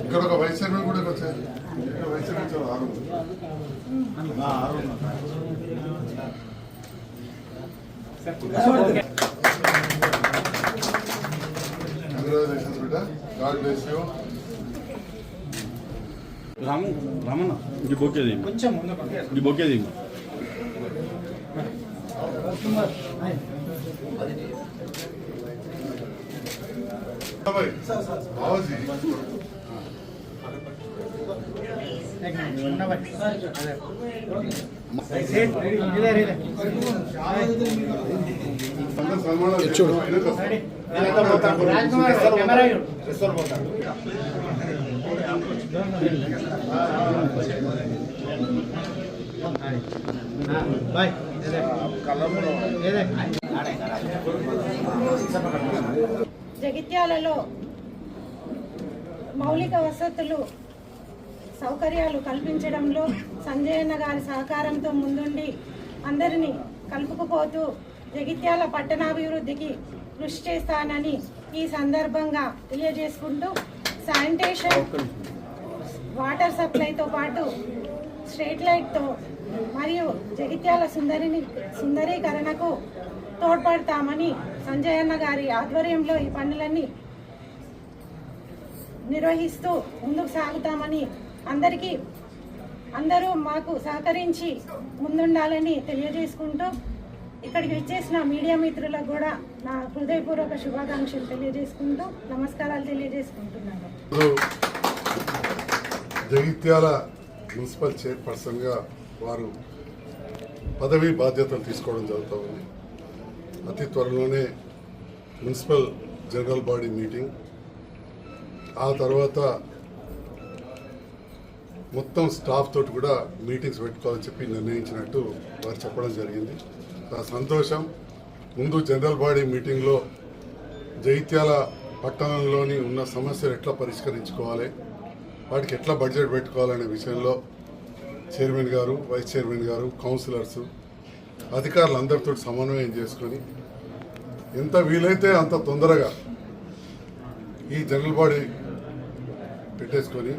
ఇక్కడ ఒక vice chairman కూడా వచ్చాయి. ఇక్కడ వైస్ చైర్మన్ చాలా ఆరు కంగ్రాచులేషన్స్ బిడ్డ. God bless you. రామన్న ఇది బొక్కేది ఇది బొక్కేది బావాజీ జగిత్యాలలో మౌలిక వసతులు సౌకర్యాలు కల్పించడంలో సంజయన్న గారి సహకారంతో ముందుండి అందరినీ కలుపుకుపోతూ జగిత్యాల పట్టణాభివృద్ధికి కృషి చేస్తానని ఈ సందర్భంగా తెలియజేసుకుంటూ శానిటేషన్ వాటర్ సప్లైతో పాటు స్ట్రీట్ లైట్తో మరియు జగిత్యాల సుందరీకరణకు తోడ్పడతామని సంజయన్న గారి ఆధ్వర్యంలో ఈ పనులన్నీ నిర్వహిస్తూ ముందుకు సాగుతామని అందరూ మాకు సహకరించి ముందుండాలని తెలియజేసుకుంటూ ఇక్కడికి వచ్చేసిన మీడియా మిత్రులకు కూడా నా హృదయపూర్వక శుభాకాంక్షలు తెలియజేసుకుంటూ నమస్కారాలు తెలియజేసుకుంటున్నాను. జగిత్యాల మున్సిపల్ చైర్పర్సన్గా వారు పదవీ బాధ్యతలు తీసుకోవడం జరుగుతూ ఉంది. అతి త్వరలోనే మున్సిపల్ జనరల్ బాడీ మీటింగ్, ఆ తర్వాత మొత్తం స్టాఫ్ తోటి కూడా మీటింగ్స్ పెట్టుకోవాలని చెప్పి నిర్ణయించినట్టు వారు చెప్పడం జరిగింది. ఆ సంతోషం. ముందు జనరల్ బాడీ మీటింగ్లో జగిత్యాల పట్టణంలోని ఉన్న సమస్యలు ఎట్లా పరిష్కరించుకోవాలి, వాటికి ఎట్లా బడ్జెట్ పెట్టుకోవాలనే విషయంలో చైర్మన్ గారు, వైస్ చైర్మన్ గారు, కౌన్సిలర్స్, అధికారులందరితో సమన్వయం చేసుకొని ఎంత వీలైతే అంత తొందరగా ఈ జనరల్ బాడీ పెట్టేసుకొని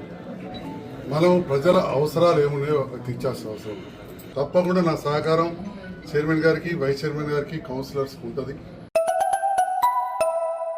మనం ప్రజల అవసరాలు ఏమున్నాయో తీర్చాల్సిన అవసరం. తప్పకుండా నా సహకారం చైర్మన్ గారికి, వైస్ చైర్మన్ గారికి, కౌన్సిలర్స్కి ఉంటుంది.